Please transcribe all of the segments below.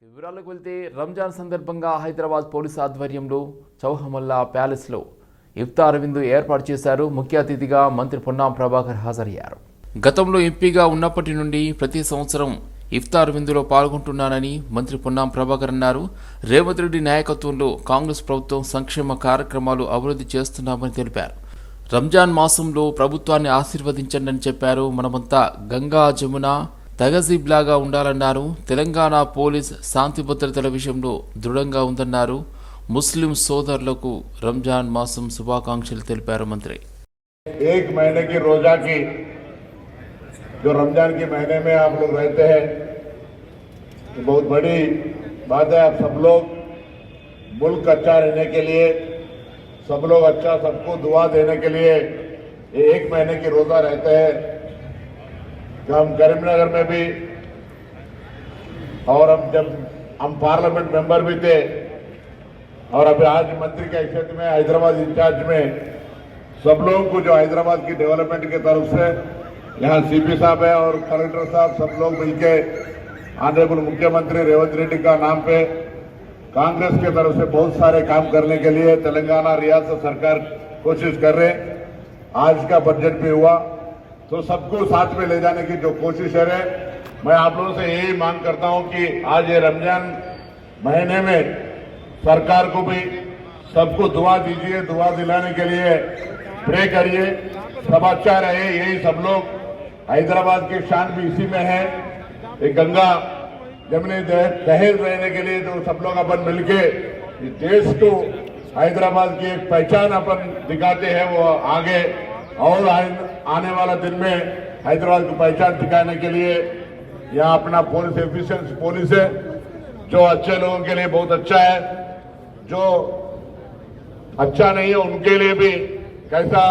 వివరాలకు వెళ్తే రంజాన్ సందర్భంగా హైదరాబాద్ పోలీసు ఆధ్వర్యంలో చౌహమల్లా ప్యాలెస్లో ఇఫ్తార్ విందు ఏర్పాటు చేశారు. ముఖ్య అతిథిగా మంత్రి పొన్నాం ప్రభాకర్ హాజరయ్యారు. గతంలో ఎంపీగా ఉన్నప్పటి నుండి ప్రతి సంవత్సరం ఇఫ్తార్ విందులో పాల్గొంటున్నానని మంత్రి పొన్నాం ప్రభాకర్ అన్నారు. రేవంత్ రెడ్డి నాయకత్వంలో కాంగ్రెస్ ప్రభుత్వం సంక్షేమ కార్యక్రమాలు అభివృద్ధి చేస్తున్నామని తెలిపారు. రంజాన్ మాసంలో ప్రభుత్వాన్ని ఆశీర్వదించండి అని చెప్పారు. మనమంతా గంగా జమున తగజీబ్లాగా ఉండాలన్నారు. తెలంగాణ పోలీస్ శాంతి భద్రతల విషయంలో దృఢంగా ఉందన్నారు. ముస్లిం సోదరులకు రంజాన్ మాసం శుభాకాంక్షలు తెలిపారు మంత్రి. एक महीने की रोजा की जो रमजान के महीने में आप लोग रहते हैं तो बहुत बड़ी बात है। आप सब लोग मुल्क अच्छा रहने के लिए, सब लोग अच्छा सबको दुआ देने के लिए ये एक महीने की रोजा रहते हैं। तो हम करीमनगर में भी और जब हम पार्लियामेंट मेंबर भी थे और अभी आज मंत्री के हैसियत में हैदराबाद इंचार्ज में सब लोगों को जो हैदराबाद की डेवलपमेंट की तरफ से यहाँ सीपी साहब है और कलेक्टर साहब सब लोग मिलके ऑनरेबल मुख्यमंत्री रेवंत रेड्डी का नाम पे कांग्रेस के तरफ से बहुत सारे काम करने के लिए तेलंगाना रियासत सरकार कोशिश कर रहे। आज का बजट भी हुआ तो सबको साथ में ले जाने की जो कोशिश है। मैं आप लोगों से यही मांग करता हूं कि आज ये रमजान महीने में सरकार को भी सबको दुआ दीजिए, दुआ दिलाने के लिए प्रे करिए, सब अच्छा रहे। यही सब लोग हैदराबाद की शान भी इसी में है। एक गंगा जमने दहेज रहने के लिए तो सब लोग अपन मिलके इस देश को हैदराबाद की एक पहचान अपन दिखाते हैं। वो आगे और आने वाला दिन में हैदराबाद की पहचान दिखाने के लिए यहाँ अपना पुलिस एफिशिएंसी पुलिस है जो अच्छे लोगों के लिए बहुत अच्छा है, जो अच्छा नहीं है उनके लिए भी कैसा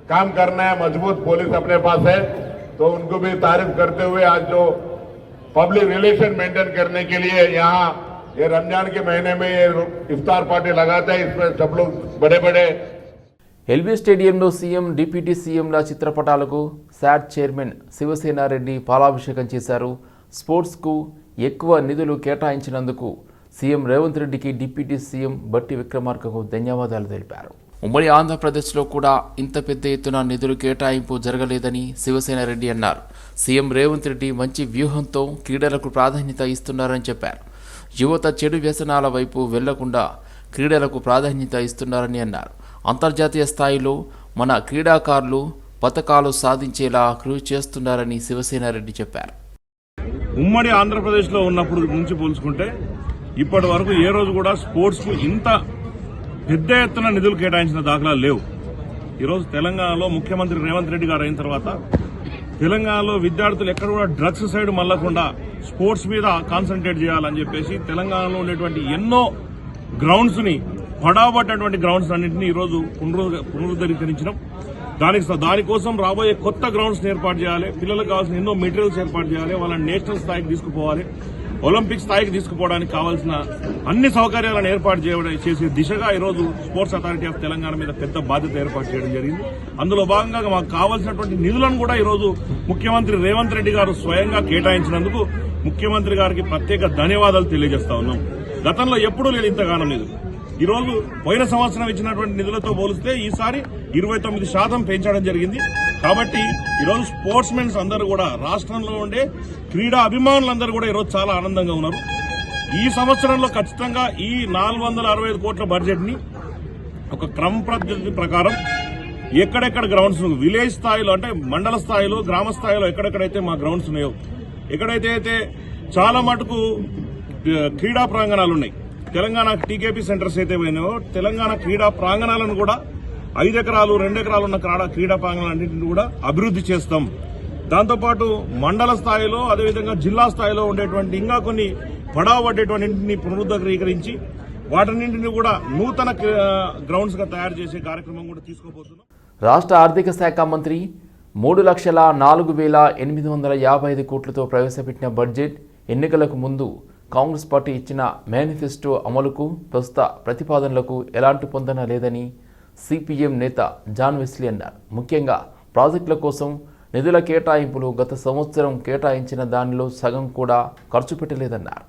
काम करना है। मजबूत पुलिस अपने पास है तो उनको भी तारीफ करते हुए आज जो पब्लिक रिलेशन मेंटेन करने के लिए यहाँ ये रमजान के महीने में ये इफ्तार पार्टी लगाते हैं। इसमें सब लोग बड़े बड़े ఎల్బీ స్టేడియంలో సీఎం డిప్యూటీ సీఎంల చిత్రపటాలకు శాట్ చైర్మన్ శివసేనారెడ్డి పాలాభిషేకం చేశారు. స్పోర్ట్స్కు ఎక్కువ నిధులు కేటాయించినందుకు సీఎం రేవంత్ రెడ్డికి డిప్యూటీ సీఎం బట్టి విక్రమార్కకు ధన్యవాదాలు తెలిపారు. ఉమ్మడి ఆంధ్రప్రదేశ్లో కూడా ఇంత పెద్ద ఎత్తున నిధులు కేటాయింపు జరగలేదని శివసేనారెడ్డి అన్నారు. సీఎం రేవంత్ రెడ్డి మంచి వ్యూహంతో క్రీడలకు ప్రాధాన్యత ఇస్తున్నారని చెప్పారు. యువత చెడు వ్యసనాల వైపు వెళ్లకుండా క్రీడలకు ప్రాధాన్యత ఇస్తున్నారని అన్నారు. అంతర్జాతీయ స్థాయిలో మన క్రీడాకారులు పతకాలు సాధించేలా కృషి చేస్తున్నారని శివసేనారెడ్డి చెప్పారు. ఉమ్మడి ఆంధ్రప్రదేశ్లో ఉన్నప్పుడు నుంచి పోల్చుకుంటే ఇప్పటి వరకు ఏ రోజు కూడా స్పోర్ట్స్ కు ఇంత పెద్ద ఎత్తున నిధులు కేటాయించిన దాఖలాలు లేవు. ఈరోజు తెలంగాణలో ముఖ్యమంత్రి రేవంత్ రెడ్డి గారు అయిన తర్వాత తెలంగాణలో విద్యార్థులు ఎక్కడ కూడా డ్రగ్స్ సైడ్ మళ్లకుండా స్పోర్ట్స్ మీద కాన్సన్ట్రేట్ చేయాలని చెప్పేసి తెలంగాణలో ఉండేటువంటి ఎన్నో గ్రౌండ్స్ ని పడాబట్టినటువంటి గ్రౌండ్స్ అన్నింటినీ ఈరోజు పునరుద్ధరించడం, దానికోసం రాబోయే కొత్త గ్రౌండ్స్ ఏర్పాటు చేయాలి. పిల్లలకు కావాల్సిన ఎన్నో మెటీరియల్స్ ఏర్పాటు చేయాలి. వాళ్ళని నేషనల్ స్థాయికి తీసుకుపోవాలి. ఒలింపిక్ స్థాయికి తీసుకుపోవడానికి కావాల్సిన అన్ని సౌకర్యాలను ఏర్పాటు చేసే దిశగా ఈరోజు స్పోర్ట్స్ అథారిటీ ఆఫ్ తెలంగాణ మీద పెద్ద బాధ్యత ఏర్పాటు చేయడం జరిగింది. అందులో భాగంగా మాకు కావాల్సినటువంటి నిధులను కూడా ఈరోజు ముఖ్యమంత్రి రేవంత్ రెడ్డి గారు స్వయంగా కేటాయించినందుకు ముఖ్యమంత్రి గారికి ప్రత్యేక ధన్యవాదాలు తెలియజేస్తా ఉన్నాం. గతంలో ఎప్పుడూ లేదు ఇంతగానం నిధులు. ఈరోజు పోయిన సంవత్సరం ఇచ్చినటువంటి నిధులతో పోలిస్తే ఈసారి 29% పెంచడం జరిగింది. కాబట్టి ఈరోజు స్పోర్ట్స్ మెన్స్ అందరూ కూడా రాష్ట్రంలో ఉండే క్రీడా అభిమానులందరూ కూడా ఈరోజు చాలా ఆనందంగా ఉన్నారు. ఈ సంవత్సరంలో ఖచ్చితంగా ఈ 465 కోట్ల బడ్జెట్ ని ఒక క్రమ పద్ధతి ప్రకారం ఎక్కడెక్కడ గ్రౌండ్స్ విలేజ్ స్థాయిలో అంటే మండల స్థాయిలో గ్రామ స్థాయిలో ఎక్కడెక్కడైతే మా గ్రౌండ్స్ ఉన్నాయో, ఎక్కడైతే చాలా మటుకు క్రీడా ప్రాంగణాలు ఉన్నాయి, తెలంగాణ టీకేపీ సెంటర్స్ అయితే పోయినాయో తెలంగాణ క్రీడా ప్రాంగణాలను కూడా 5 ఎకరాలు 2 ఎకరాలు ఉన్న క్రీడా ప్రాంగణాలన్నింటినీ కూడా అభివృద్ధి చేస్తాం. దాంతోపాటు మండల స్థాయిలో అదేవిధంగా జిల్లా స్థాయిలో ఉండేటువంటి ఇంకా కొన్ని పడవబడ్డేటువంటిని పునరుద్ధరీకరించి వాటన్నింటినీ కూడా నూతన గ్రౌండ్స్ గా తయారు చేసే కార్యక్రమం కూడా తీసుకోబోతున్నాం. రాష్ట్ర ఆర్థిక శాఖ మంత్రి 3,04,855 కోట్లతో ప్రవేశపెట్టిన బడ్జెట్ ఎన్నికలకు ముందు కాంగ్రెస్ పార్టీ ఇచ్చిన మేనిఫెస్టో అమలుకు ప్రస్తుత ప్రతిపాదనలకు ఎలాంటి పొందన లేదని సిపిఎం నేత జాన్ వెస్లీ అన్నారు. ముఖ్యంగా ప్రాజెక్టుల కోసం నిధుల కేటాయింపులు గత సంవత్సరం కేటాయించిన దానిలో సగం కూడా ఖర్చు పెట్టలేదన్నారు.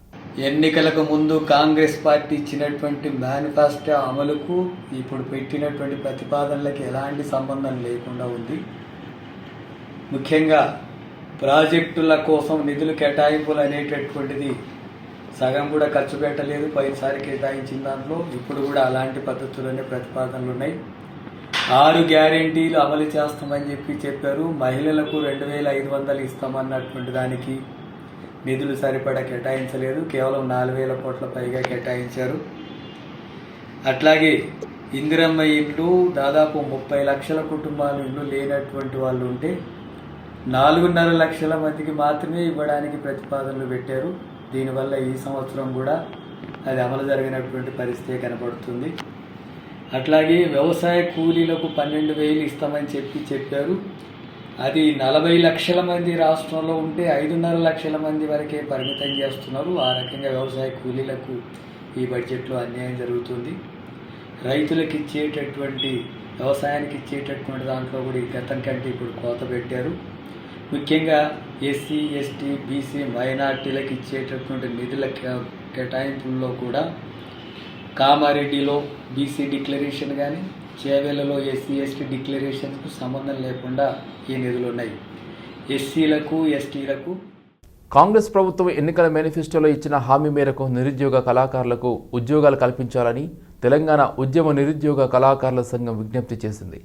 ఎన్నికలకు ముందు కాంగ్రెస్ పార్టీ ఇచ్చినటువంటి మేనిఫెస్టో అమలుకు ఇప్పుడు పెట్టినటువంటి ప్రతిపాదనలకు ఎలాంటి సంబంధం లేకుండా ఉంది. ముఖ్యంగా ప్రాజెక్టుల కోసం నిధులు కేటాయింపులు అనేటటువంటిది సగం కూడా ఖర్చు పెట్టలేదు. పైసారి కేటాయించిన దాంట్లో ఇప్పుడు కూడా అలాంటి పద్ధతుల్లోనే ప్రతిపాదనలు ఉన్నాయి. 6 గ్యారెంటీలు అమలు చేస్తామని చెప్పారు. మహిళలకు 2500 ఇస్తామన్నటువంటి దానికి నిధులు సరిపడా కేటాయించలేదు. కేవలం 4000 కోట్ల పైగా కేటాయించారు. అట్లాగే ఇందిరమ్మ ఇల్లు దాదాపు 30 లక్షల కుటుంబాలు ఇల్లు లేనటువంటి వాళ్ళు ఉంటే 4.5 లక్షల మందికి మాత్రమే ఇవ్వడానికి ప్రతిపాదనలు పెట్టారు. దీనివల్ల ఈ సంవత్సరం కూడా అది అమలు జరిగినటువంటి పరిస్థితి కనబడుతుంది. అట్లాగే వ్యవసాయ కూలీలకు 12,000 ఇస్తామని చెప్పారు. అది 40 లక్షల మంది రాష్ట్రంలో ఉంటే 5.5 లక్షల మంది వరకే పరిమితం చేస్తున్నారు. ఆ రకంగా వ్యవసాయ కూలీలకు ఈ బడ్జెట్లో అన్యాయం జరుగుతుంది. రైతులకు ఇచ్చేటటువంటి వ్యవసాయానికి ఇచ్చేటటువంటి దాంట్లో కూడా ఈ గతం కంటే ఇప్పుడు కోత పెట్టారు. ముఖ్యంగా ఎస్సీ, ఎస్టీ, బీసీ, మైనార్టీలకు ఇచ్చేటటువంటి నిధుల కేటాయింపుల్లో కూడా కామారెడ్డిలో బీసీ డిక్లరేషన్ కానీ చేవేళ్లలో ఎస్సీ, ఎస్టీ డిక్లరేషన్కు సంబంధం లేకుండా ఈ నిధులు ఉన్నాయి. ఎస్సీలకు, ఎస్టీలకు కాంగ్రెస్ ప్రభుత్వం ఎన్నికల మేనిఫెస్టోలో ఇచ్చిన హామీ మేరకు నిరుద్యోగ కళాకారులకు ఉద్యోగాలు కల్పించాలని తెలంగాణ ఉద్యమ నిరుద్యోగ కళాకారుల సంఘం విజ్ఞప్తి చేసింది.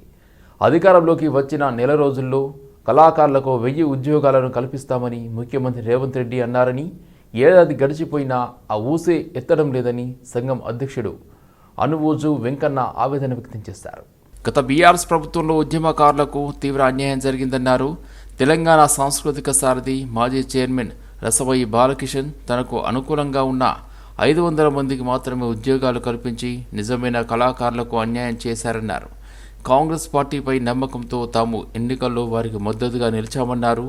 అధికారంలోకి వచ్చిన నెల రోజుల్లో కళాకారులకు 1000 ఉద్యోగాలను కల్పిస్తామని ముఖ్యమంత్రి రేవంత్ రెడ్డి అన్నారని, ఏడాది గడిచిపోయినా ఆ ఊసే ఎత్తడం లేదని సంఘం అధ్యక్షుడు అనువోజు వెంకన్న ఆవేదన వ్యక్తం చేశారు. గత బీఆర్ఎస్ ప్రభుత్వంలో ఉద్యమకారులకు తీవ్ర అన్యాయం జరిగిందన్నారు. తెలంగాణ సాంస్కృతిక సారథి మాజీ చైర్మన్ రసవయ్యి బాలకిషన్ తనకు అనుకూలంగా ఉన్న 500 మందికి మాత్రమే ఉద్యోగాలు కల్పించి నిజమైన కళాకారులకు అన్యాయం చేశారన్నారు. కాంగ్రెస్ పార్టీపై నమ్మకంతో తాము ఎన్నికల్లో వారికి మద్దతుగా నిలిచామన్నారు.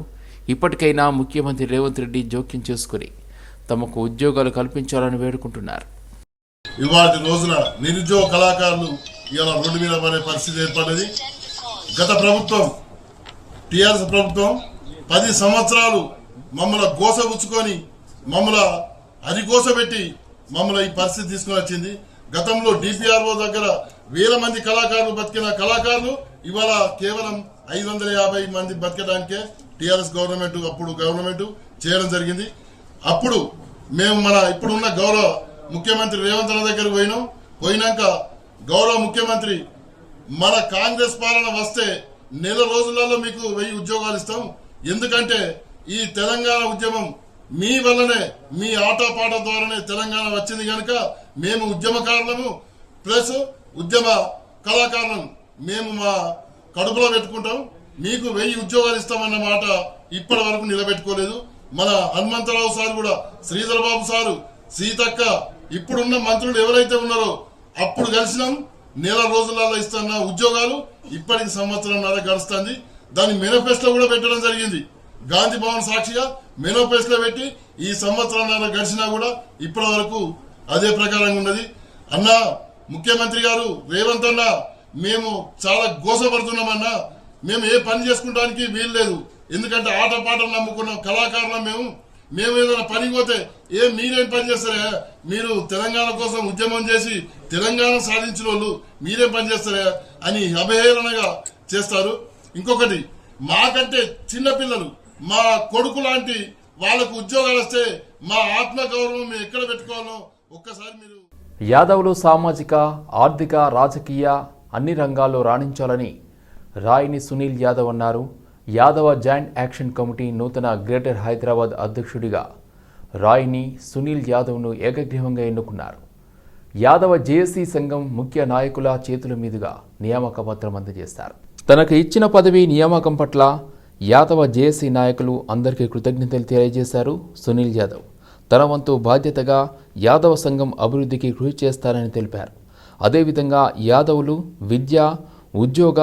ఇప్పటికైనా ముఖ్యమంత్రి రేవంత్ రెడ్డి జోక్యం చేసుకుని తమకు ఉద్యోగాలు కల్పించాలని వేడుకుంటున్నారు. ఇవాటి రోజున నిరుద్యోగ కళాకారులు ఇలా రోడ్డు మీద పడే పరిస్థితి ఏర్పడ్డది. గత ప్రభుత్వం టీఆర్ఎస్ ప్రభుత్వం 10 సంవత్సరాలు మమ్మల్ని గోసగుచ్చుకొని మమ్మల్ని అరిగోసబెట్టి మమ్మల్ని ఈ పరిస్థితి తీసుకుని వచ్చింది. గతంలో డిపిఆర్ఓ దగ్గర 1000 మంది కళాకారులు బతికిన కళాకారులు ఇవాళ కేవలం 550 మంది బతకడానికే టీఆర్ఎస్ గవర్నమెంట్ అప్పుడు గవర్నమెంట్ చేయడం జరిగింది. అప్పుడు మేము ఇప్పుడున్న గౌరవ ముఖ్యమంత్రి రేవంత్ రెడ్డి దగ్గరకు పోయినాక గౌరవ ముఖ్యమంత్రి మన కాంగ్రెస్ పాలన వస్తే నెల రోజులలో మీకు 1000 ఉద్యోగాలు ఇస్తాం. ఎందుకంటే ఈ తెలంగాణ ఉద్యమం మీ వల్లనే, మీ ఆటపాట ద్వారానే తెలంగాణ వచ్చింది కనుక మేము ఉద్యమకారులము ప్లస్ ఉద్యమ కళాకారులను మేము మా కడుపులో పెట్టుకుంటాం. మీకు 1000 ఉద్యోగాలు ఇస్తామన్న మాట ఇప్పటి వరకు నిలబెట్టుకోలేదు. మన హనుమంతరావు సార్ కూడా, శ్రీధర్ బాబు సారు, సీతక్క, ఇప్పుడున్న మంత్రులు ఎవరైతే ఉన్నారో అప్పుడు కలిసినాం. నెల రోజులలో ఇస్తున్న ఉద్యోగాలు ఇప్పటికి సంవత్సరంన్నర గడుస్తుంది. దాని మేనిఫెస్టో కూడా పెట్టడం జరిగింది. గాంధీ భవన్ సాక్షిగా మేనిఫెస్టో పెట్టి ఈ సంవత్సరంన్నర గడిచినా కూడా ఇప్పటి వరకు అదే ప్రకారంగా ఉన్నది. అన్న ముఖ్యమంత్రి గారు రేవంత్ అన్న, మేము చాలా గోసపడుతున్నామన్నా. మేము ఏ పని చేసుకోవడానికి వీలు లేదు. ఎందుకంటే ఆటపాటలు నమ్ముకున్న కళాకారులం మేము ఏదైనా పని పోతే మీరేం పని చేస్తారా? మీరు తెలంగాణ కోసం ఉద్యమం చేసి తెలంగాణ సాధించిన వాళ్ళు మీరేం పని చేస్తారా అని అభేళనగా చేస్తారు. ఇంకొకటి, మాకంటే చిన్నపిల్లలు, మా కొడుకు లాంటి వాళ్ళకు ఉద్యోగాలు వస్తే మా ఆత్మగౌరవం మేము ఎక్కడ పెట్టుకోవాలో ఒక్కసారి మీరు. యాదవులు సామాజిక, ఆర్థిక, రాజకీయ అన్ని రంగాల్లో రాణించాలని రాయిని సునీల్ యాదవ్ అన్నారు. యాదవ జాయింట్ యాక్షన్ కమిటీ నూతన గ్రేటర్ హైదరాబాద్ అధ్యక్షుడిగా రాయిని సునీల్ యాదవ్ను ఏకగ్రీవంగా ఎన్నుకున్నారు. యాదవ జేఏసీ సంఘం ముఖ్య నాయకుల చేతుల మీదుగా నియామక పత్రం అందజేశారు. తనకు ఇచ్చిన పదవి నియామకం పట్ల యాదవ జేఏసీ నాయకులు అందరికీ కృతజ్ఞతలు తెలియజేశారు. సునీల్ యాదవ్ తన వంతు బాధ్యతగా యాదవ సంఘం అభివృద్ధికి కృషి చేస్తారని తెలిపారు. అదేవిధంగా యాదవులు విద్య, ఉద్యోగ,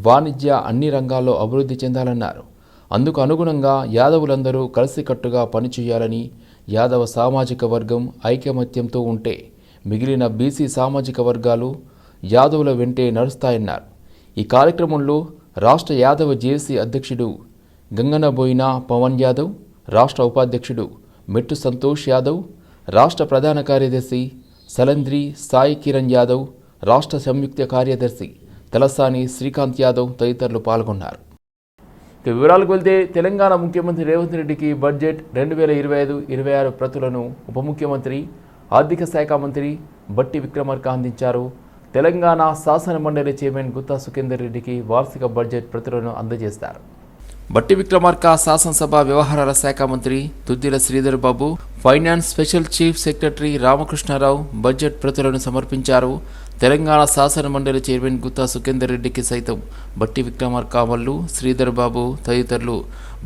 వాణిజ్య అన్ని రంగాల్లో అభివృద్ధి చెందాలన్నారు. అందుకు అనుగుణంగా యాదవులందరూ కలిసికట్టుగా పనిచేయాలని, యాదవ సామాజిక వర్గం ఐకమత్యంతో ఉంటే మిగిలిన బీసీ సామాజిక వర్గాలు యాదవుల వెంటే నడుస్తాయన్నారు. ఈ కార్యక్రమంలో రాష్ట్ర యాదవ జేఏసీ అధ్యక్షుడు గంగనబోయిన పవన్ యాదవ్, రాష్ట్ర ఉపాధ్యక్షుడు మెట్టు సంతోష్ యాదవ్, రాష్ట్ర ప్రధాన కార్యదర్శి సలంద్రి సాయి కిరణ్ యాదవ్, రాష్ట్ర సంయుక్త కార్యదర్శి తలసాని శ్రీకాంత్ యాదవ్ తదితరులు పాల్గొన్నారు. ఇక వివరాలకు వెళ్తే తెలంగాణ ముఖ్యమంత్రి రేవంత్ రెడ్డికి బడ్జెట్ 2025-26 ప్రతులను ఉప ముఖ్యమంత్రి ఆర్థిక శాఖ మంత్రి బట్టి విక్రమార్క అందించారు. తెలంగాణ శాసన మండలి చైర్మన్ గుత్తా సుఖేందర్ రెడ్డికి వార్షిక బడ్జెట్ ప్రతులను అందజేస్తారు. బట్టి విక్రమార్క శాసనసభ వ్యవహారాల శాఖ మంత్రి Duddilla Sridhar Babu, finance special chief secretary Ramakrishna Rao budget ప్రతులను సమర్పించారు. తెలంగాణ శాసన మండలి చైర్మన్ గుత్తా సుఖేందర్ రెడ్డికి సైతం బట్టి విక్రమార్క వల్లు, శ్రీధర్ బాబు తదితరులు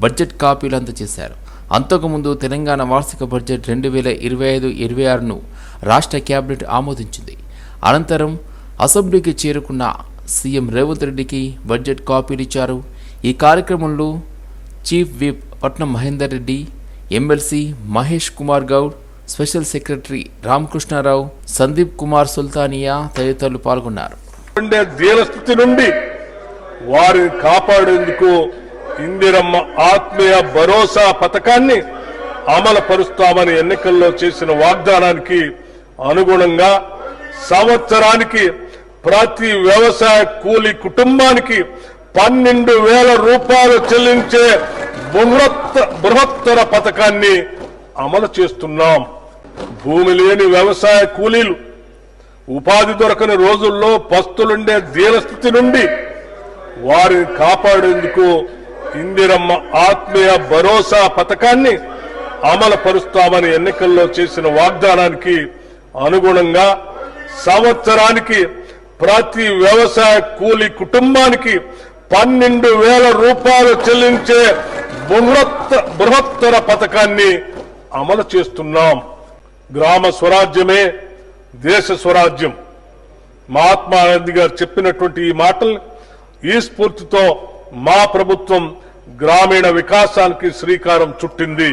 బడ్జెట్ కాపీలు అందజేశారు. అంతకుముందు తెలంగాణ వార్షిక బడ్జెట్ 2025-26ను రాష్ట్ర కేబినెట్ ఆమోదించింది. అనంతరం అసెంబ్లీకి చేరుకున్న సీఎం రేవంత్ రెడ్డికి బడ్జెట్ కాపీలు ఇచ్చారు. ఈ కార్యక్రమంలో chief whip Patnam Mahender Reddy, MLC Mahesh Kumar Goud, special secretary Ramakrishnarao, Sandeep Kumar Sultania తదితరులు పాల్గొన్నారు. దీనస్థితి నుండి వారిని కాపాడేందుకు ఇందిరమ్మ ఆత్మీయ భరోసా పథకాన్ని అమలు పరుస్తామని ఎన్నికల్లో చేసిన వాగ్దానానికి అనుగుణంగా సంవత్సరానికి ప్రతి వ్యవసాయ కూలీ కుటుంబానికి 12,000 రూపాయలు చెల్లించే బృహత్తర పథకాన్ని అమలు చేస్తున్నాం. భూమి లేని వ్యవసాయ కూలీలు ఉపాధి దొరకని రోజుల్లో పస్తులుండే దీనస్థితి నుండి వారిని కాపాడేందుకు ఇందిరమ్మ ఆత్మీయ భరోసా పథకాన్ని అమలు పరుస్తామని ఎన్నికల్లో చేసిన వాగ్దానానికి అనుగుణంగా సంవత్సరానికి ప్రతి వ్యవసాయ కూలీ కుటుంబానికి 12,000 రూపాయలు చెల్లించే బృహత్తర పథకాన్ని అమలు చేస్తున్నాం. గ్రామ స్వరాజ్యమే దేశ స్వరాజ్యం. మహాత్మా గాంధీ గారు చెప్పినటువంటి ఈ మాటలు, ఈ స్ఫూర్తితో మా ప్రభుత్వం గ్రామీణ వికాసానికి శ్రీకారం చుట్టింది.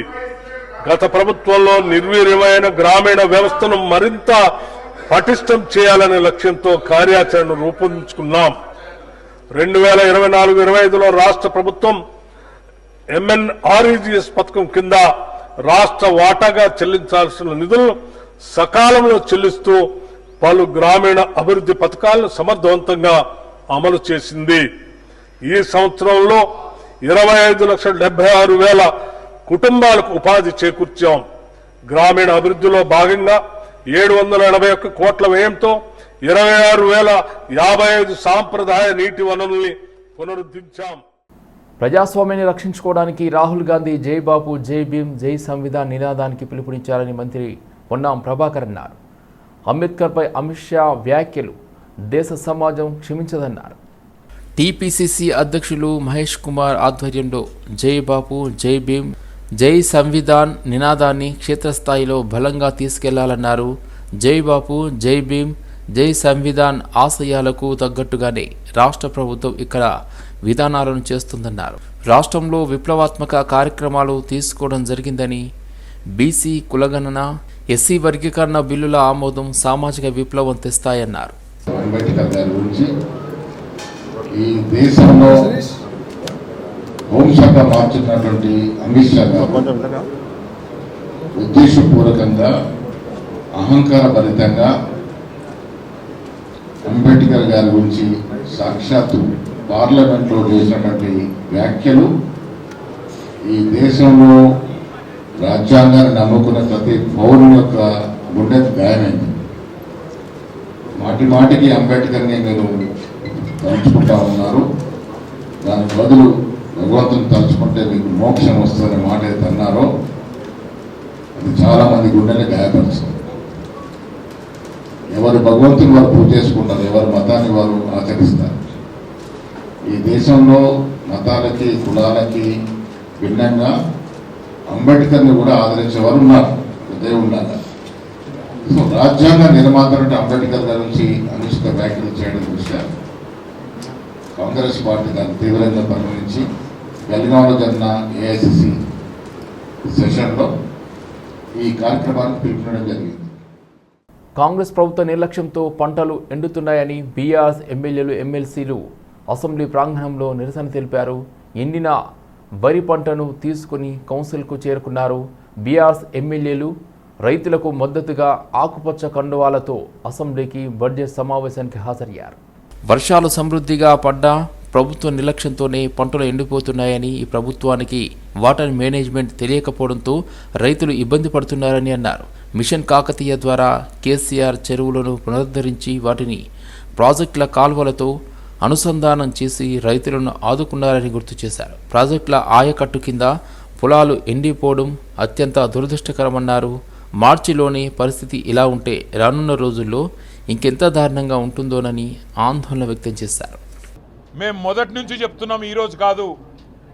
గత ప్రభుత్వంలో నిర్వీర్యమైన గ్రామీణ వ్యవస్థను మరింత పటిష్టం చేయాలనే లక్ష్యంతో కార్యాచరణను రూపొందించుకున్నాం. 2024-25లో రాష్ట్ర ప్రభుత్వం MNREGS పథకం కింద రాష్ట్ర వాటాగా చెల్లించాల్సిన నిధులను సకాలంలో చెల్లిస్తూ పలు గ్రామీణ అభివృద్ధి పథకాలను సమర్థవంతంగా అమలు చేసింది. ఈ సంవత్సరంలో 25,76,000 కుటుంబాలకు ఉపాధి చేకూర్చాం. గ్రామీణ అభివృద్ధిలో భాగంగా 781 కోట్ల వ్యయంతో 26,055 సాంప్రదాయ నీటి వనరుల్ని పునరుద్ధరించాం. ప్రజాస్వామ్యాన్ని రక్షించుకోవడానికి రాహుల్ గాంధీ జై బాపు, జై భీమ్, జై సంవిధాన్ నినాదానికి పిలుపునిచ్చారని మంత్రి పొన్నాం ప్రభాకర్ అన్నారు. అంబేద్కర్పై అమిత్ షా వ్యాఖ్యలు దేశ సమాజం క్షమించదన్నారు. టీపీసీసీ అధ్యక్షులు మహేష్ కుమార్ ఆధ్వర్యంలో జై బాపు, జై భీమ్, జై సంవిధాన్ నినాదాన్ని క్షేత్రస్థాయిలో బలంగా తీసుకెళ్లాలన్నారు. జై బాపు, జై భీమ్, జై సంవిధాన్ ఆశయాలకు తగ్గట్టుగానే రాష్ట్ర ప్రభుత్వం ఇక్కడ విధానాలను చేస్తుందన్నారు. రాష్ట్రంలో విప్లవాత్మక కార్యక్రమాలు తీసుకోవడం జరిగిందని, బీసీ కులగణన, ఎస్సీ వర్గీకరణ బిల్లుల ఆమోదం సామాజిక విప్లవం తెస్తాయన్నారు. ఈ దేశంలో హోంశాఖ మార్చుతున్నటువంటి అమిత్ షా గారు ఉద్దేశపూర్వకంగా అహంకారభరితంగా అంబేద్కర్ గారి గురించి సాక్షాత్తు పార్లమెంట్లో చేసినటువంటి వ్యాఖ్యలు ఈ దేశంలో రాజ్యాంగాన్ని నమ్ముకున్న ప్రతి పౌరుని యొక్క గుండెకు గాయమైంది. మాటి మాటికి అంబేద్కర్ని మీరు తలుచుకుంటా ఉన్నారు. దాని బదులు భగవంతుని తలుచుకుంటే మీకు మోక్షం వస్తుందనే మాట అయితే అన్నారో అది చాలా మంది గుండెని గాయపరుస్తుంది. ఎవరు భగవంతుని వారు పూజ చేసుకుంటారు, ఎవరు మతాన్ని వారు ఆచరిస్తారు. ఈ దేశంలో మతాలకి కులాలకి భిన్నంగా అంబేద్కర్ని కూడా ఆదరించేవారు ఉన్నారు, అదే ఉండాలి. సో రాజ్యాంగ నిర్మాత అంబేద్కర్ గారి నుంచి అనుచిత వ్యాఖ్యలు చేయడం దృష్ట్యా కాంగ్రెస్ పార్టీ దాన్ని తీవ్రంగా పరిగణించి బెల్గాంలో జరిగిన ఏఐసిసి సెషన్లో ఈ కార్యక్రమానికి పిలుపునడం జరిగింది. కాంగ్రెస్ ప్రభుత్వ నిర్లక్ష్యంతో పంటలు ఎండుతున్నాయని బీఆర్ఎస్ ఎమ్మెల్యేలు, ఎమ్మెల్సీలు అసెంబ్లీ ప్రాంగణంలో నిరసన తెలిపారు. ఎండిన వరి పంటను తీసుకుని కౌన్సిల్కు చేరుకున్నారు. బీఆర్ఎస్ ఎమ్మెల్యేలు రైతులకు మద్దతుగా ఆకుపచ్చ కండువాలతో అసెంబ్లీకి బడ్జెట్ సమావేశానికి హాజరయ్యారు. వర్షాలు సమృద్ధిగా పడ్డా ప్రభుత్వ నిర్లక్ష్యంతోనే పంటలు ఎండిపోతున్నాయని, ఈ ప్రభుత్వానికి వాటర్ మేనేజ్మెంట్ తెలియకపోవడంతో రైతులు ఇబ్బంది పడుతున్నారని అన్నారు. మిషన్ కాకతీయ ద్వారా కేసీఆర్ చెరువులను పునరుద్ధరించి వాటిని ప్రాజెక్టుల కాల్వలతో అనుసంధానం చేసి రైతులను ఆదుకున్నారని గుర్తు చేశారు. ప్రాజెక్టుల ఆయకట్టు కింద పొలాలు ఎండిపోవడం అత్యంత దురదృష్టకరమన్నారు. మార్చిలోనే పరిస్థితి ఇలా ఉంటే రానున్న రోజుల్లో ఇంకెంత దారుణంగా ఉంటుందోనని ఆందోళన వ్యక్తం చేశారు. మేము మొదటి నుంచి చెప్తున్నాం, ఈరోజు కాదు,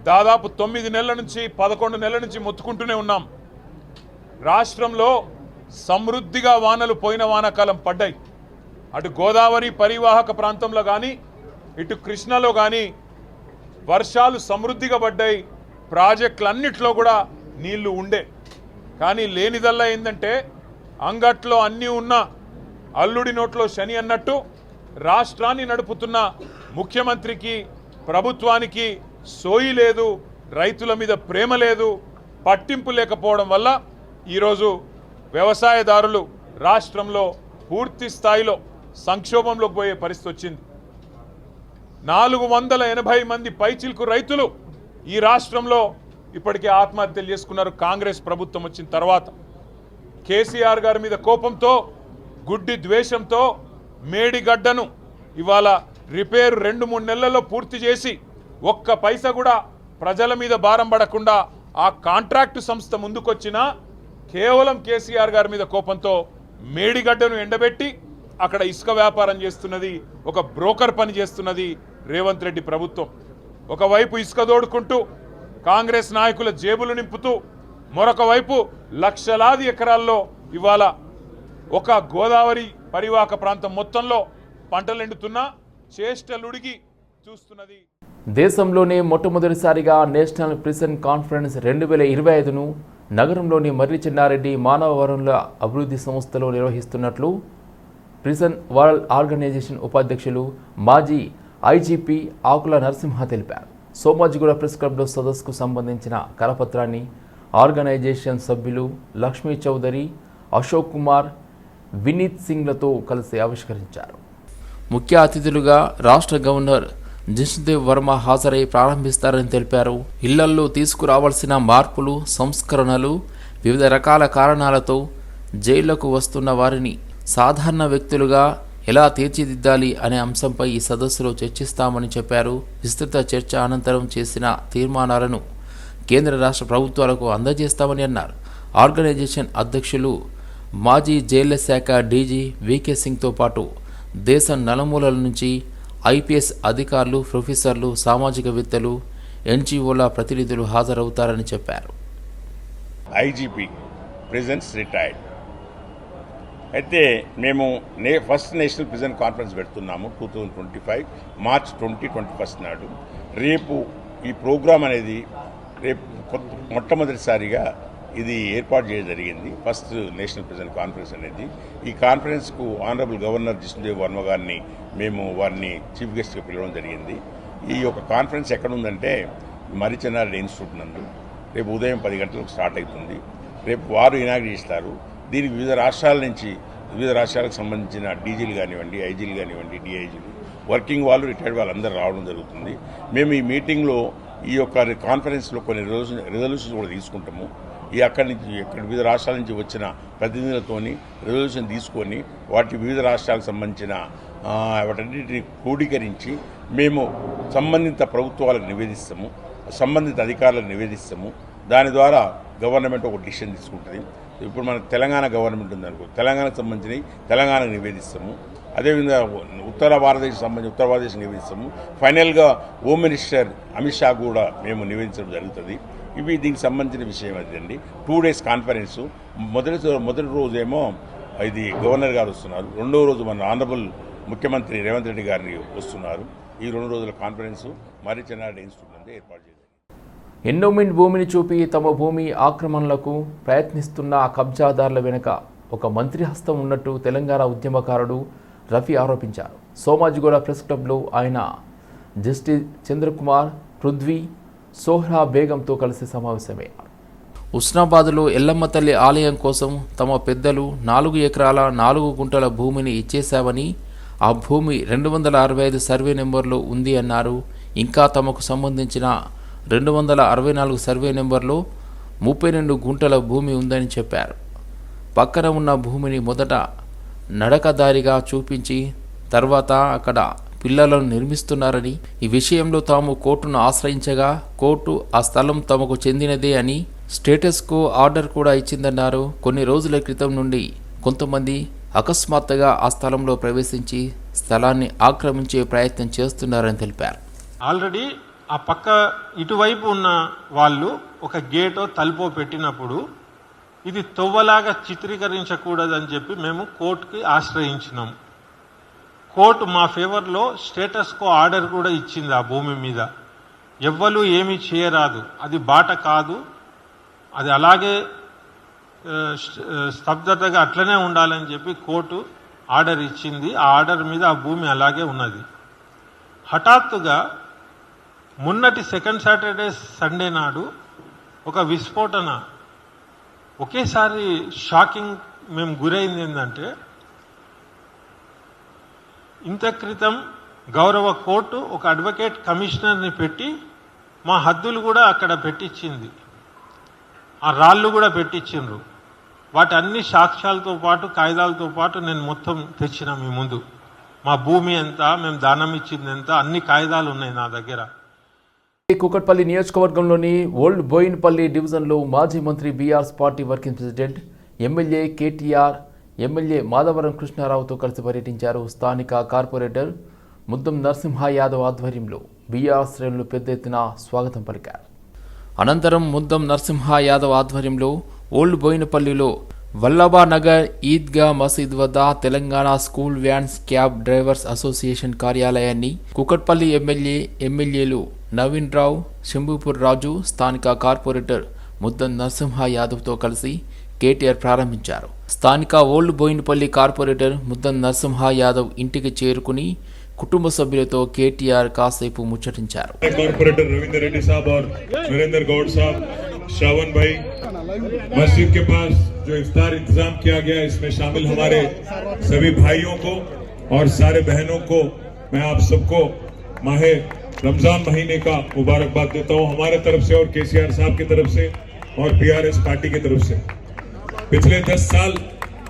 దాదాపు 9 నెలల నుంచి 11 నెలల నుంచి మొత్తుకుంటూనే ఉన్నాం. రాష్ట్రంలో సమృద్ధిగా వానలు పోయిన వానాకాలం పడ్డాయి. అటు గోదావరి పరివాహక ప్రాంతంలో కానీ ఇటు కృష్ణలో కానీ వర్షాలు సమృద్ధిగా పడ్డాయి. ప్రాజెక్టులన్నిట్లో కూడా నీళ్లు ఉండే. కానీ లేనిదల్లా ఏంటంటే అంగట్లో అన్నీ ఉన్న అల్లుడి నోట్లో శని అన్నట్టు రాష్ట్రాన్ని నడుపుతున్న ముఖ్యమంత్రికి ప్రభుత్వానికి సోయి లేదు, రైతుల మీద ప్రేమ లేదు, పట్టింపు లేకపోవడం వల్ల ఈరోజు వ్యవసాయదారులు రాష్ట్రంలో పూర్తి స్థాయిలో సంక్షోభంలోకి పోయే పరిస్థితి వచ్చింది. 480 మంది పైచిల్కు రైతులు ఈ రాష్ట్రంలో ఇప్పటికే ఆత్మహత్యలు చేసుకున్నారు. కాంగ్రెస్ ప్రభుత్వం వచ్చిన తర్వాత కేసీఆర్ గారి మీద కోపంతో, గుడ్డి ద్వేషంతో మేడిగడ్డను ఇవాళ రిపేరు 2-3 నెలల్లో పూర్తి చేసి ఒక్క పైసా కూడా ప్రజల మీద భారం పడకుండా ఆ కాంట్రాక్టు సంస్థ ముందుకొచ్చినా కేవలం కేసీఆర్ గారి మీద కోపంతో మేడిగడ్డను ఎండబెట్టి అక్కడ ఇసుక వ్యాపారం చేస్తున్నది, ఒక బ్రోకర్ పని చేస్తున్నది రేవంత్ రెడ్డి ప్రభుత్వం. ఒకవైపు ఇసుక దోడుకుంటూ కాంగ్రెస్ నాయకుల జేబులు నింపుతూ, మరొక వైపు లక్షలాది ఎకరాల్లో ఇవాళ ఒక గోదావరి పరివాహక ప్రాంతం మొత్తంలో పంటలు ఎండుతున్నా చేష్టలుడిగి చూస్తున్నది. దేశంలోనే మొట్టమొదటిసారిగా నేషనల్ ప్రిజన్ కాన్ఫరెన్స్ 2025ను నగరంలోని మర్రి చెన్నారెడ్డి మానవ వనరుల అభివృద్ధి సంస్థలో నిర్వహిస్తున్నట్లు ప్రిజన్ వరల్డ్ ఆర్గనైజేషన్ ఉపాధ్యక్షులు మాజీ ఐజీపీ ఆకుల నరసింహ తెలిపారు. సోమాజిగూడ ప్రెస్ క్లబ్లో సదస్సుకు సంబంధించిన కరపత్రాన్ని ఆర్గనైజేషన్ సభ్యులు లక్ష్మీ చౌదరి, అశోక్ కుమార్, వినీత్ సింగ్లతో కలిసి ఆవిష్కరించారు. ముఖ్య అతిథులుగా రాష్ట్ర గవర్నర్ జిష్ణుదేవ్ వర్మ హాజరై ప్రారంభిస్తారని తెలిపారు. ఇళ్లల్లో తీసుకురావాల్సిన మార్పులు, సంస్కరణలు, వివిధ రకాల కారణాలతో జైళ్లకు వస్తున్న వారిని సాధారణ వ్యక్తులుగా ఎలా తీర్చిదిద్దాలి అనే అంశంపై ఈ సదస్సులో చర్చిస్తామని చెప్పారు. విస్తృత చర్చ అనంతరం చేసిన తీర్మానాలను కేంద్ర రాష్ట్ర ప్రభుత్వాలకు అందజేస్తామని అన్నారు. ఆర్గనైజేషన్ అధ్యక్షులు మాజీ జైళ్ల శాఖ డీజీ వీకే సింగ్తో పాటు దేశం నలుమూలల నుంచి ఐపీఎస్ అధికారులు, ప్రొఫెసర్లు, సామాజికవేత్తలు, ఎన్జీఓల ప్రతినిధులు హాజరవుతారని చెప్పారు. ఐజీపీ ప్రిజన్స్ రిటైర్డ్ అయితే మేము ఫస్ట్ నేషనల్ ప్రిజన్ కాన్ఫరెన్స్ పెడుతున్నాము 2025 మార్చ్ 2021 నాడు. రేపు ఈ ప్రోగ్రాం అనేది రేపు మొట్టమొదటిసారిగా ఇది ఏర్పాటు చేయడం జరిగింది. ఫస్ట్ నేషనల్ ప్రిజన్ కాన్ఫరెన్స్ అనేది. ఈ కాన్ఫరెన్స్కు ఆనరబుల్ గవర్నర్ జిష్ణుదేవ్ వర్మ గారిని మేము వారిని చీఫ్ గెస్ట్గా పిలవడం జరిగింది. ఈ యొక్క కాన్ఫరెన్స్ ఎక్కడ ఉందంటే మర్రి చెన్నారెడ్డి ఇన్స్టిట్యూట్ నందు రేపు ఉదయం 10 గంటలకు స్టార్ట్ అవుతుంది. రేపు వారు ఇనాగ్రేట్ చేస్తారు. దీనికి వివిధ రాష్ట్రాలకు సంబంధించిన డీజీలు కానివ్వండి, ఐజీలు కానివ్వండి, డిఐజీలు, వర్కింగ్ వాళ్ళు, రిటైర్డ్ వాళ్ళందరూ రావడం జరుగుతుంది. మేము ఈ మీటింగ్లో ఈ యొక్క కాన్ఫరెన్స్లో కొన్ని రిజల్యూషన్స్ కూడా తీసుకుంటాము. అక్కడి వివిధ రాష్ట్రాల నుంచి వచ్చిన ప్రతినిధులతోని రిజల్యూషన్ తీసుకొని వాటి వివిధ రాష్ట్రాలకు సంబంధించిన వాటన్నిటిని క్రోడీకరించి మేము సంబంధిత ప్రభుత్వాలకు నివేదిస్తాము, సంబంధిత అధికారులకు నివేదిస్తాము. దాని ద్వారా గవర్నమెంట్ ఒక డిసిషన్ తీసుకుంటుంది. ఇప్పుడు మన తెలంగాణ గవర్నమెంట్ ఉందనుకో, తెలంగాణకు సంబంధించి తెలంగాణకు నివేదిస్తాము. అదేవిధంగా ఉత్తర భారతదేశం నివేదిస్తాము. ఫైనల్గా హోమ్ మినిస్టర్ అమిత్ షా కూడా మేము నివేదించడం జరుగుతుంది. ఇవి దీనికి సంబంధించిన విషయం అదండి. 2 days కాన్ఫరెన్సు. మొదటి రోజేమో ఇది గవర్నర్ గారు వస్తున్నారు, రెండవ రోజు మన ఆనరబుల్ ముఖ్యమంత్రి రేవంత్ రెడ్డి గారిని వస్తున్నారు. ఈ 2 రోజుల కాన్ఫరెన్సు మర్రి చెన్నారెడ్డి ఇన్స్టిట్యూట్ నుండి ఏర్పాటు చేశారు. ఎండోమెంట్ భూమిని చూపి తమ భూమి ఆక్రమణలకు ప్రయత్నిస్తున్న కబ్జాదారుల వెనుక ఒక మంత్రి హస్తం ఉన్నట్టు తెలంగాణ ఉద్యమకారుడు రఫీ ఆరోపించారు. సోమాజిగూడ ప్రెస్ క్లబ్లో ఆయన జస్టిస్ చంద్రకుమార్, పృథ్వీ, సోహ్రా బేగంతో కలిసి సమావేశమయ్యారు. ఉస్నాబాద్లో ఎల్లమ్మ తల్లి ఆలయం కోసం తమ పెద్దలు 4 ఎకరాల 4 గుంటల భూమిని ఇచ్చేశామని, ఆ భూమి 265 సర్వే నెంబర్లో ఉంది అన్నారు. ఇంకా తమకు సంబంధించిన 264 సర్వే నెంబర్లో 32 గుంటల భూమి ఉందని చెప్పారు. పక్కన ఉన్న భూమిని మొదట నడకదారిగా చూపించి తర్వాత అక్కడ పిల్లలను నిర్మిస్తున్నారని, ఈ విషయంలో తాము కోర్టును ఆశ్రయించగా కోర్టు ఆ స్థలం తమకు చెందినదే అని స్టేటస్ కో ఆర్డర్ కూడా ఇచ్చిందన్నారు. కొన్ని రోజుల క్రితం నుండి కొంతమంది అకస్మాత్తుగా ఆ స్థలంలో ప్రవేశించి స్థలాన్ని ఆక్రమించే ప్రయత్నం చేస్తున్నారని తెలిపారు. ఆల్రెడీ ఆ పక్క ఇటువైపు ఉన్న వాళ్ళు ఒక గేటో తలుపో పెట్టినప్పుడు ఇది తొవ్వలాగా చిత్రీకరించకూడదని చెప్పి మేము కోర్టుకి ఆశ్రయించినాం. కోర్టు మా ఫేవర్లో స్టేటస్ కో ఆర్డర్ కూడా ఇచ్చింది. ఆ భూమి మీద ఎవ్వరు ఏమీ చేయరాదు, అది బాట కాదు, అది అలాగే స్తబ్దతగా అట్లనే ఉండాలని చెప్పి కోర్టు ఆర్డర్ ఇచ్చింది. ఆ ఆర్డర్ మీద ఆ భూమి అలాగే ఉన్నది. హఠాత్తుగా మొన్నటి సెకండ్ సాటర్డే సండే నాడు ఒక విస్ఫోటన, ఒకేసారి షాకింగ్ మేము గురైంది. ఏంటంటే ఇంత క్రితం గౌరవ కోర్టు ఒక అడ్వకేట్ కమిషనర్ని పెట్టి మా హద్దులు కూడా అక్కడ పెట్టించింది, ఆ రాళ్ళు కూడా పెట్టించిండ్రు. వాటి అన్ని సాక్ష్యాలతో పాటు కాగితాలతో పాటు నేను మొత్తం తెచ్చిన మీ ముందు. మా భూమి ఎంత, మేము దానం ఇచ్చింది ఎంత, అన్ని కాగితాలు ఉన్నాయి నా దగ్గర. కూకట్పల్లి నియోజకవర్గంలోని ఓల్డ్ బోయిన్పల్లి డివిజన్లో మాజీ మంత్రి BRS party working president MLA KTR MLA Madhavaram కృష్ణారావుతో కలిసి పర్యటించారు. స్థానిక కార్పొరేటర్ ముద్దం నరసింహ యాదవ్ ఆధ్వర్యంలో బీఆర్ఎస్ శ్రేణులు పెద్ద ఎత్తున స్వాగతం పలికారు. అనంతరం ముద్దం నరసింహ యాదవ్ ఆధ్వర్యంలో ఓల్డ్ బోయినపల్లిలో వల్లభానగర్ ఈద్గా మసీద్ వద్ద Telangana school vans cab drivers association కార్యాలయాన్ని కూకట్పల్లి ఎమ్మెల్యేలు నవీన్ రావు, శంభూపూర్ రాజు, స్థానిక కార్పొరేటర్ ముద్దం నరసింహ యాదవ్తో కలిసి కేటీఆర్ ప్రారంభించారు. స్థానిక ఓల్డ్ బోయినపల్లి కార్పొరేటర్ ముద్దం నరసింహ యాదవ్ ఇంటికి చేరుకుని కుటుంబ సభ్యులతో కేటీఆర్ కాసేపు ముచ్చటించారు. कॉर्पोरेटर रविंदर रेड्डी साहब और वीरेंद्र गौड़ साहब, श्रावण भाई, मस्जिद के पास जो इफ्तार इंतजाम किया गया इसमें शामिल हमारे सभी भाइयों को और सारे बहनों को मैं आप सबको माहे रमजान महीने का मुबारकबाद देता हूँ हमारे तरफ से और केसीआर साहब की तरफ से और बीआरएस पार्टी की तरफ से। पिछले 10 साल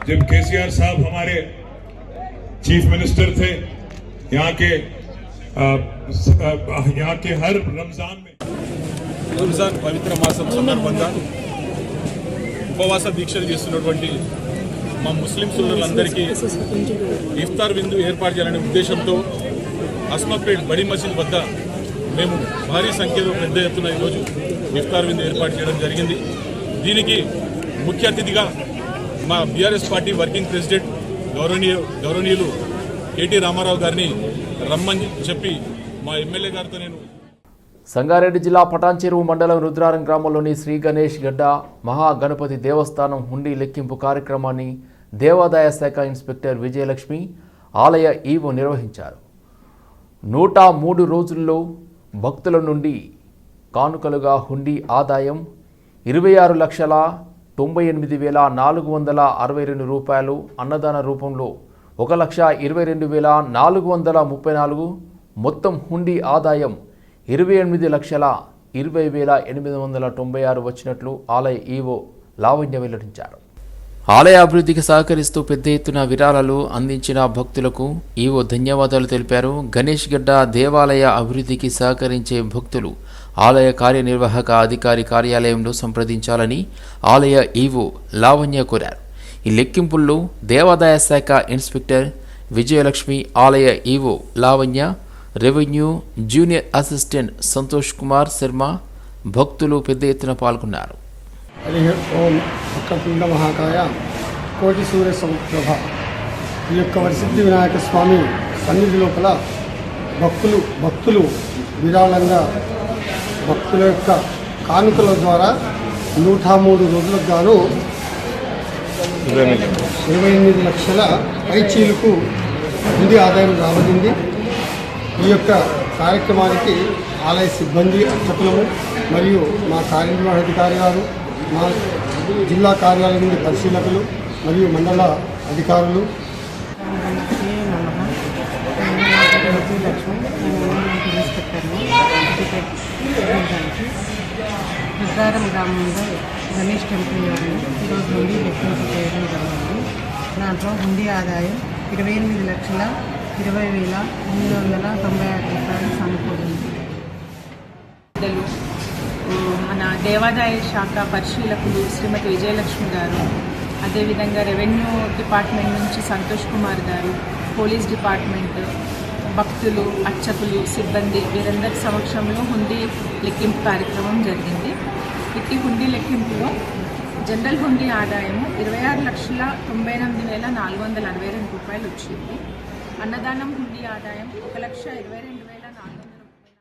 जब केसीआर साहब हमारे चीफ मिनिस्टर थे, यहाँ के हर रमजान में రంజాన్ పవిత్ర మాసం సందర్భంగా ఉపవాస దీక్షలు చేస్తున్నటువంటి మా ముస్లిం సోదరులందరికీ ఇఫ్తార్ విందు ఏర్పాటు చేయాలనే ఉద్దేశంతో అస్మాపేట్ బడి మసీద్ వద్ద మేము భారీ సంఖ్యలో పెద్ద ఎత్తున ఈరోజు ఇఫ్తార్ విందు ఏర్పాటు చేయడం జరిగింది. దీనికి ముఖ్య అతిథిగా మా బీఆర్ఎస్ పార్టీ వర్కింగ్ ప్రెసిడెంట్ గౌరవనీయులు కేటీ రామారావు గారిని రమ్మని చెప్పి మా ఎమ్మెల్యే గారితో నేను సంగారెడ్డి జిల్లా పటాన్చెరువు మండలం రుద్రారం గ్రామంలోని శ్రీ గణేష్ గడ్డ మహాగణపతి దేవస్థానం హుండీ లెక్కింపు కార్యక్రమాన్ని దేవాదాయ శాఖ ఇన్స్పెక్టర్ విజయలక్ష్మి ఆలయ ఈవో నిర్వహించారు. 103 రోజుల్లో భక్తుల నుండి కానుకలుగా హుండీ ఆదాయం 26,98,462 రూపాయలు, అన్నదాన రూపంలో 1,22,434, మొత్తం హుండీ ఆదాయం 28,20,896 వచ్చినట్లు ఆలయ ఈవో లావణ్య వెల్లడించారు. ఆలయ అభివృద్ధికి సహకరిస్తూ పెద్ద ఎత్తున విరాళాలు అందించిన భక్తులకు ఈవో ధన్యవాదాలు తెలిపారు. గణేష్ గడ్డ దేవాలయ అభివృద్ధికి సహకరించే భక్తులు ఆలయ కార్యనిర్వాహక అధికారి కార్యాలయంలో సంప్రదించాలని ఆలయ ఈవో లావణ్య కోరారు. ఈ లెక్కింపుల్లో దేవాదాయ శాఖ ఇన్స్పెక్టర్ విజయలక్ష్మి, ఆలయ EO Lavanya, revenue junior assistant Santosh Kumar Sharma, భక్తులు పెద్ద ఎత్తున పాల్గొన్నారు. ఓం వక్రతుండ మహాకాయ కోటి సూర్య సమప్రభ. ఈ యొక్క వరసిద్ధి వినాయక స్వామి సన్నిధి లోపల భక్తులు విరాళంగా భక్తుల యొక్క కానుకల ద్వారా 103 రోజులకు గాను 28 లక్షల పైచీలకు హుండీ ఆదాయం రాబడింది. ఈ యొక్క కార్యక్రమానికి ఆలయ సిబ్బంది అర్చకులము మరియు మా కార్యనిర్వహణాధికారి గారు మా జిల్లా కార్యాలయం నుండి పరిశీలకులు మరియు మండల అధికారులు నిర్ధారం గ్రామంలో గణేష్ టెంపుల్ వారిని ఈరోజు హుండీ లెక్కింపు చేయడం జరిగింది. దాంట్లో హుండీ ఆదాయం 28,20,896 సమకూరింది. మన దేవాదాయ శాఖ పరిశీలకులు శ్రీమతి విజయలక్ష్మి గారు, అదేవిధంగా రెవెన్యూ డిపార్ట్మెంట్ నుంచి సంతోష్ కుమార్ గారు, పోలీస్ డిపార్ట్మెంట్, భక్తులు, అర్చకులు, సిబ్బంది వీరందరి సమక్షంలో హుండీ లెక్కింపు కార్యక్రమం జరిగింది. ఇట్టి హుండీ లెక్కింపులో జనరల్ హుండీ ఆదాయము 26,98,462 రూపాయలు వచ్చింది. అన్నదానం హుండీ ఆదాయం 1,22,200